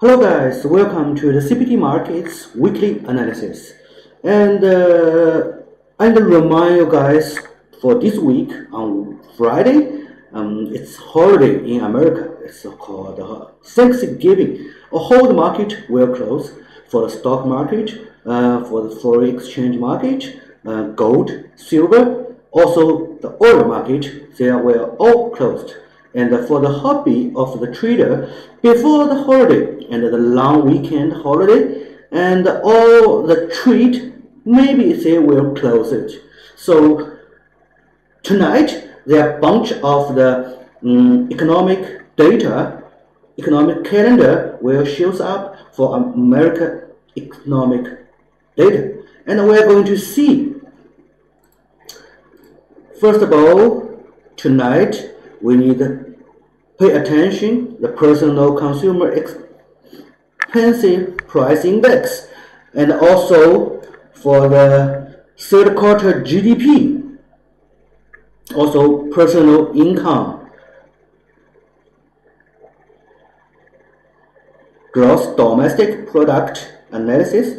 Hello guys, welcome to the CPT Markets weekly analysis. And I remind you guys for this week on Friday, it's holiday in America. It's called Thanksgiving. A whole market will close for the stock market, for the foreign exchange market, gold, silver, also the oil market. They were all closed. And for the hobby of the trader, before the holiday and the long weekend holiday and all the trade, maybe they will close it. So tonight there are a bunch of the economic data, economic calendar will shows up for America economic data, and we are going to see. First of all, tonight we need to pay attention the personal consumer expensive price index, and also for the third quarter GDP, also personal income, gross domestic product analysis,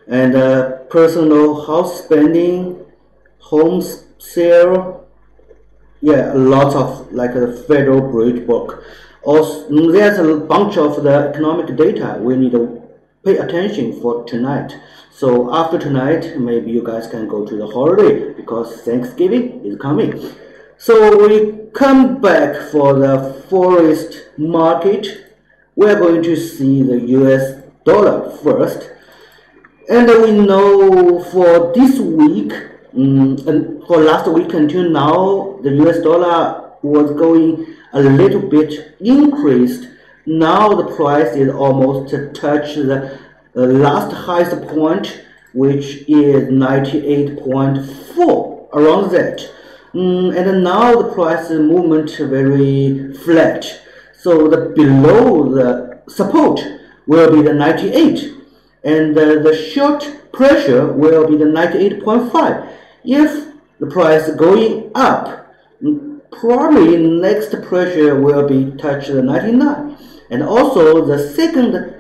and personal house spending, home sale. Yeah, lots of like a Federal Bridge book. Also, there's a bunch of the economic data we need to pay attention for tonight. So after tonight, maybe you guys can go to the holiday because Thanksgiving is coming. So we come back for the forest market. We're going to see the US dollar first. And we know for this week, and for last week until now, the US dollar was going a little bit increased. Now the price is almost touched the last highest point, which is 98.4, around that. And now the price movement very flat. So the below the support will be the 98, and the short pressure will be the 98.5. If the price going up, probably next pressure will be touch the 99, and also the second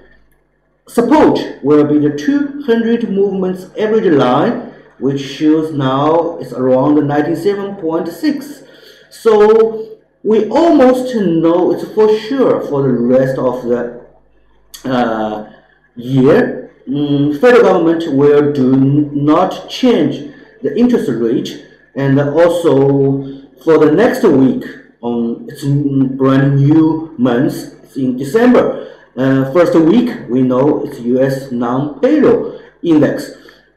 support will be the 200 movements average line, which shows now it's around 97.6. So we almost know it's for sure for the rest of the year. Federal government will do not change the interest rate, and also for the next week, it's brand new month, it's in December. First week we know it's US non-payroll index.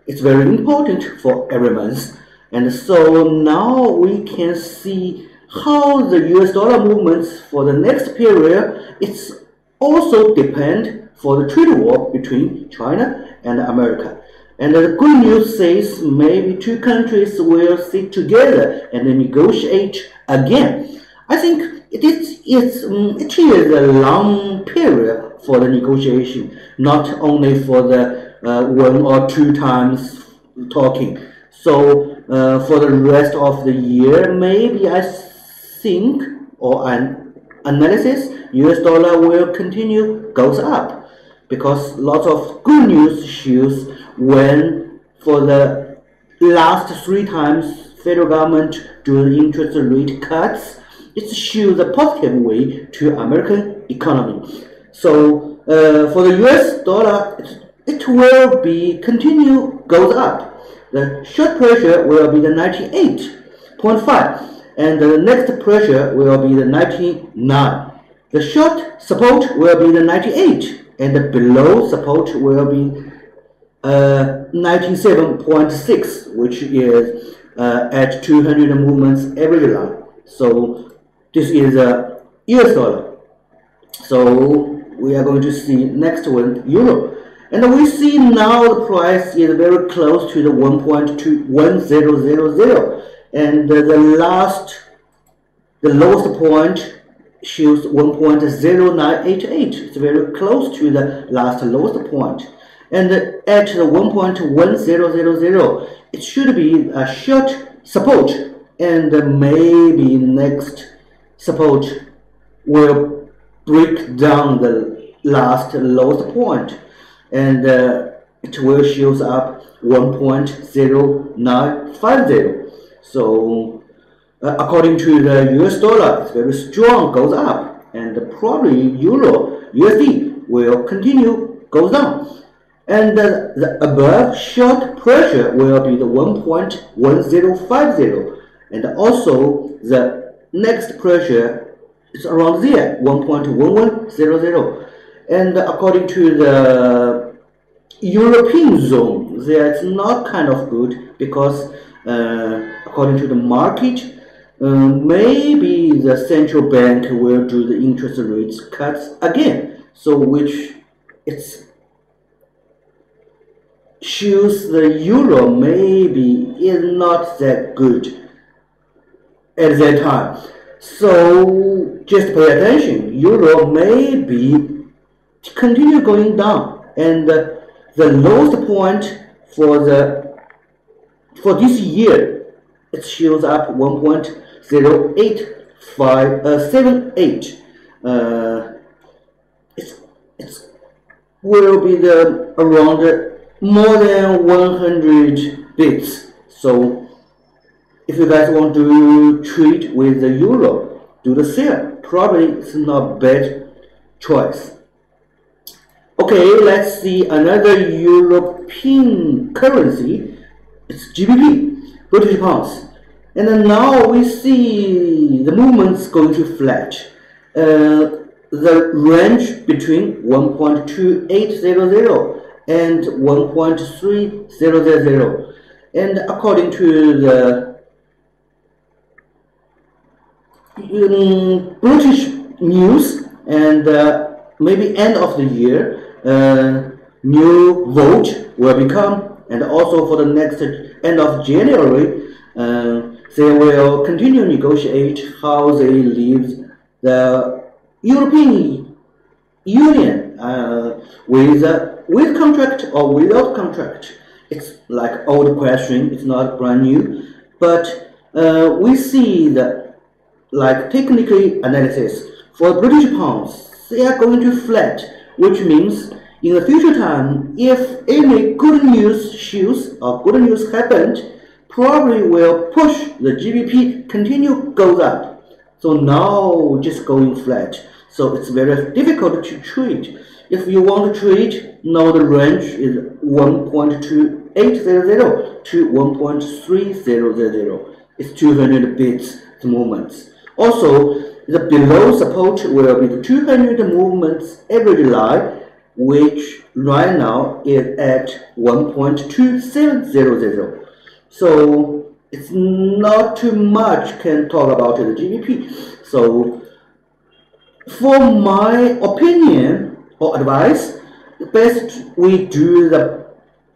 It's very important for every month, and so now we can see how the US dollar movements for the next period. It's also depend for the trade war between China and America. And the good news says maybe two countries will sit together and negotiate again. I think it is a long period for the negotiation, not only for the one or two times talking. So for the rest of the year, maybe I think or an analysis, US dollar will continue goes up, because lots of good news shows when for the last 3 times federal government do the interest rate cuts, it shows a positive way to American economy. So for the US dollar, it will be continue goes up. The short pressure will be the 98.5, and the next pressure will be the 99. The short support will be the 98, and the below support will be 97.6, which is at 200 movements average line. So this is a US dollar. So we are going to see next one, euro. And we see now the price is very close to the 1.21000, and the lowest point shows 1.0988. It's very close to the last lowest point. And at the 1.1000, it should be a short support, and maybe next support will break down the last lowest point, and it will shows up 1.0950. So according to the US dollar, it's very strong, goes up, and probably Euro USD will continue goes down. And the above short pressure will be the 1.1050, and also the next pressure is around there, 1.1100. And according to the European zone, that's not kind of good because according to the market, maybe the central bank will do the interest rates cuts again. So which it's shows the euro maybe is not that good at that time. So just pay attention. Euro may be continue going down, and the lowest point for this year, it shows up 1.08578. It's will be the around more than 100 bits. So if you guys want to trade with the euro, do the same. Probably it's not bad choice. Okay, let's see another European currency. It's GBP, British pounds. And then now we see the movements going to flat. The range between 1.2800 and 1.3000. And according to the British news, and maybe end of the year, new vote will become, and also for the next end of January, they will continue negotiate how they leave the European Union with contract or without contract. It's like old question, it's not brand new, but we see that like technically analysis for British pounds, they are going to flat, which means in the future time, if any good news shows or good news happened, probably will push the GBP continue goes up. So now just going flat. So it's very difficult to trade. If you want to trade, now the range is 1.2800 to 1.3000. It's 200 bits movements. Also, the below support will be the 200 movements average line, which right now is at 1.2700. So it's not too much can talk about the GBP. So for my opinion or advice, best we do the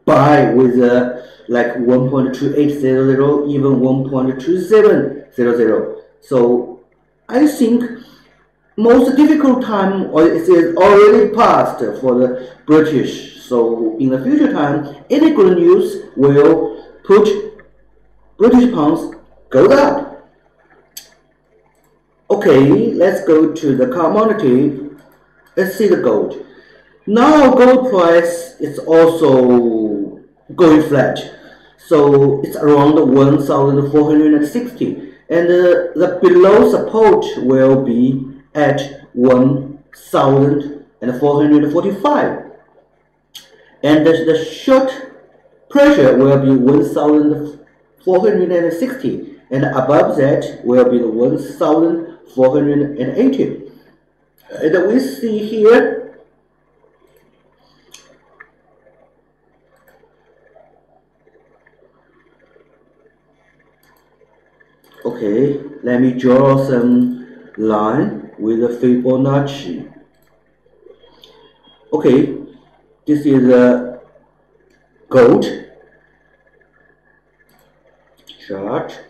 buy with like 1.2800, even 1.2700. So I think most difficult time is already passed for the British. So in the future time, any good news will put British pounds go up. Okay, let's go to the commodity. Let's see the gold. Now gold price is also going flat. So it's around 1,460. And the below support will be at 1,445. And the short pressure will be 1,460. And above that will be the 1,480. And we see here okay, let me draw some line with the Fibonacci. Okay, this is a gold chart.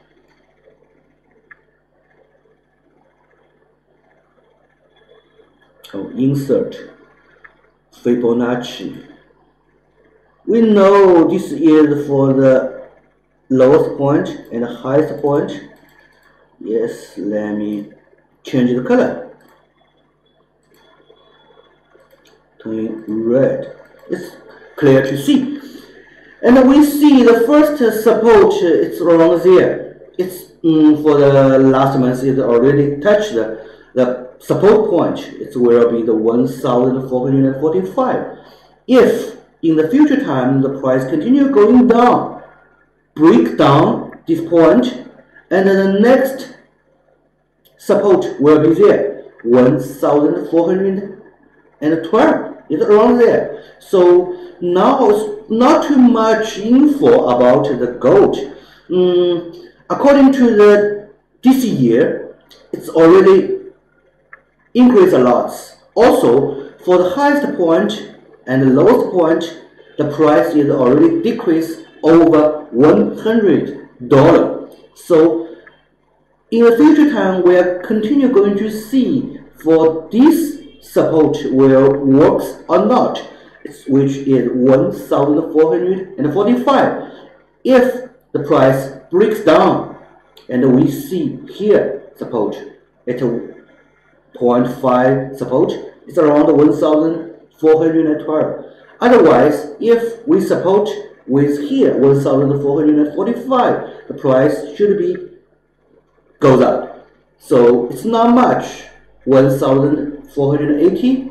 Insert Fibonacci. We know this is for the lowest point and the highest point. Yes, let me change the color. in red. It's clear to see. And we see the first support, it's around there. It's for the last month, it already touched the support point. It will be the 1,445. If in the future time the price continue going down, break down this point, and the next support will be there, 1,412. It's around there. So now it's not too much info about the gold. According to this year, it's already increased a lot. Also, for the highest point and the lowest point, the price is already decreased over $100. So in the future time, we are continue going to see for this support will works or not, which is 1,445. If the price breaks down, and we see here support at 0.5 support, it's around 1,412. Otherwise, if we support with here 1,445, the price should be goes up. So it's not much. 1,480,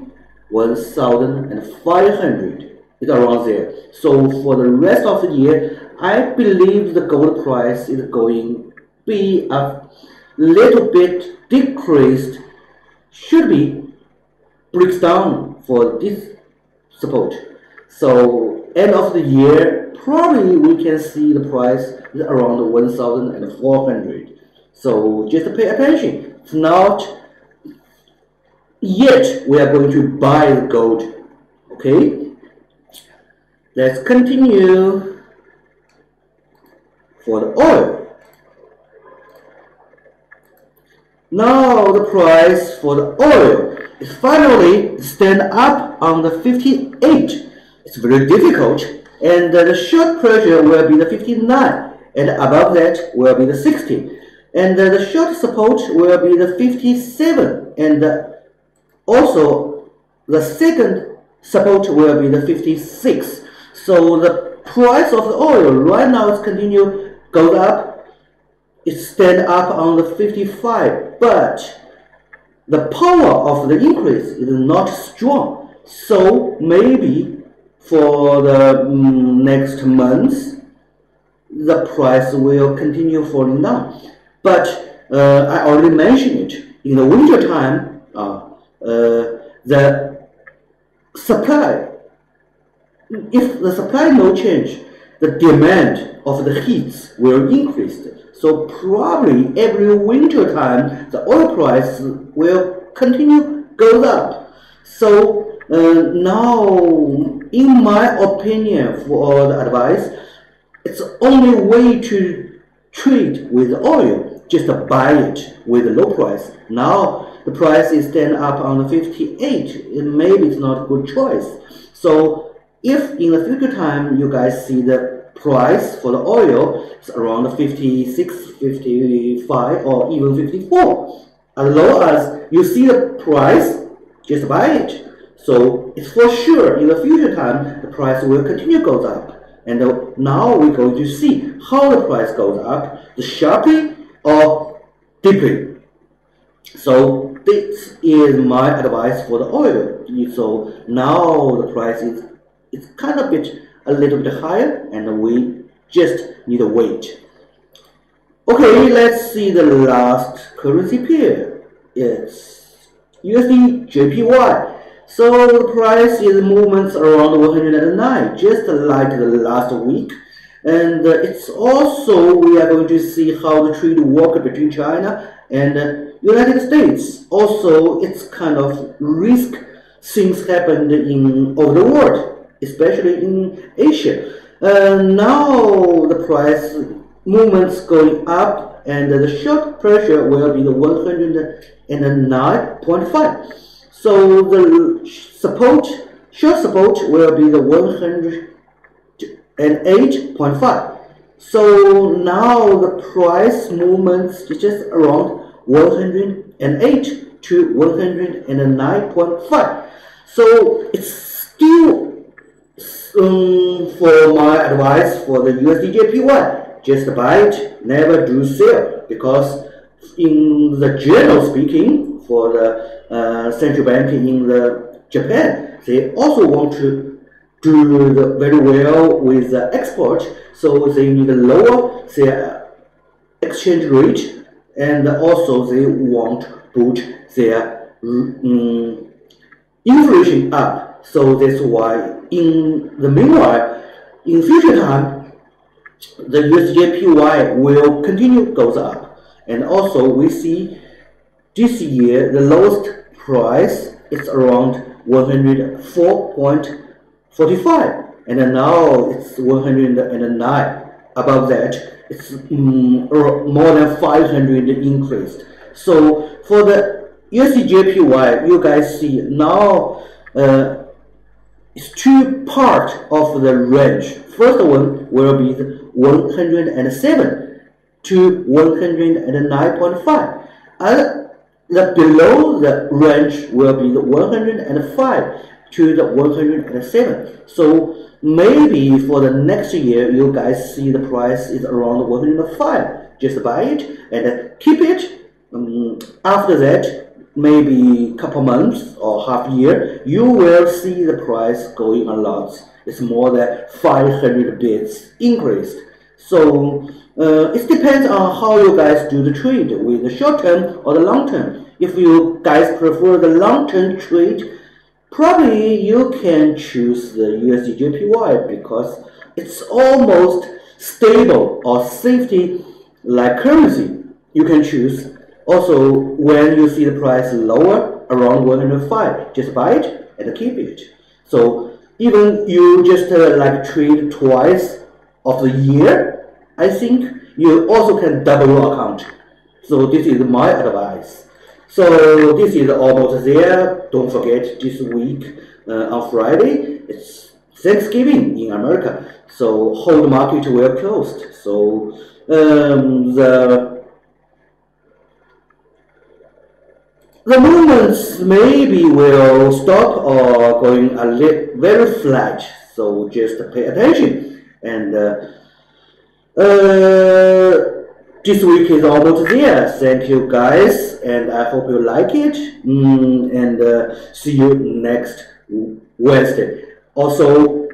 1,500 is around there. So for the rest of the year, I believe the gold price is going to be a little bit decreased. Should be breaks down for this support. So end of the year, probably we can see the price is around 1,400. So just pay attention. If not yet, we are going to buy the gold. Okay, let's continue for the oil. Now the price for the oil is finally stand up on the 58. It's very difficult, and the short pressure will be the 59, and above that will be the 60. And the short support will be the 57, and also the second support will be the 56. So the price of the oil right now is continue goes up. It stand up on the 55, but the power of the increase is not strong. So maybe for the next months, the price will continue falling down. But I already mentioned it. In the winter time, the supply, if the supply no change, the demand of the heat will increase. So probably every winter time, the oil price will continue goes up. So now, in my opinion, for the advice, it's the only way to trade with oil, just buy it with a low price. Now the price is stand up on the 58. Maybe it's not a good choice. So if in the future time you guys see the price for the oil is around 56, 55, or even 54, as low as you see the price, just buy it. So it's for sure in the future time the price will continue goes up. And now we're going to see how the price goes up, sharply or deeply. So this is my advice for the oil. So now the price is kind of a little bit higher, and we just need to wait. Okay, let's see the last currency pair. It's USD JPY. So the price is movements around 109, just like the last week. And it's also, we are going to see how the trade work between China and United States. Also, it's kind of risk things happened in over the world, especially in Asia. Now the price movements going up, and the short pressure will be the 109.5. So the short support will be the 108.5. So now the price movements is just around 108 to 109.5. So it's still, for my advice for the USDJPY, just buy it, never do sell, because in the general speaking, for the central bank in the Japan, they also want to do very well with the export, so they need to lower their exchange rate, and also they want to put their inflation up. So that's why in the meanwhile, in future time, the USDJPY will continue goes up. And also we see this year the lowest price is around 104.45, and now it's 109. Above that, it's more than 500 increased. So for the USDJPY, you guys see now it's two parts of the range. First one will be the 107 to 109.5, and the below the range will be the 105 to the 107. So maybe for the next year, you guys see the price is around 105. Just buy it and keep it. After that, maybe couple months or half year, you will see the price going a lot. It's more than 500 bits increased. So it depends on how you guys do the trade, with the short term or the long term. If you guys prefer the long term trade, probably you can choose the USDJPY because it's almost stable or safety like currency. You can choose. Also, when you see the price lower around 105, just buy it and keep it. So even you just like trade twice of the year, I think you also can double your account. So this is my advice. So this is almost there. Don't forget this week on Friday, it's Thanksgiving in America. So whole market will closed. So the movements maybe will stop or going a little very flat. So just pay attention. And this week is almost there. Thank you guys, and I hope you like it. And see you next Wednesday. Also,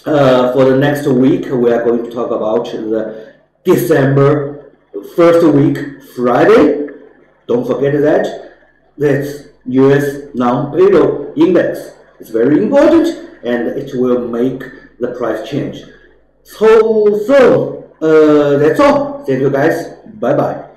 for the next week, we are going to talk about the December first week, Friday. Don't forget that. That's US non-payroll index. It's very important, and it will make the price change. So that's all. Thank you guys. Bye bye.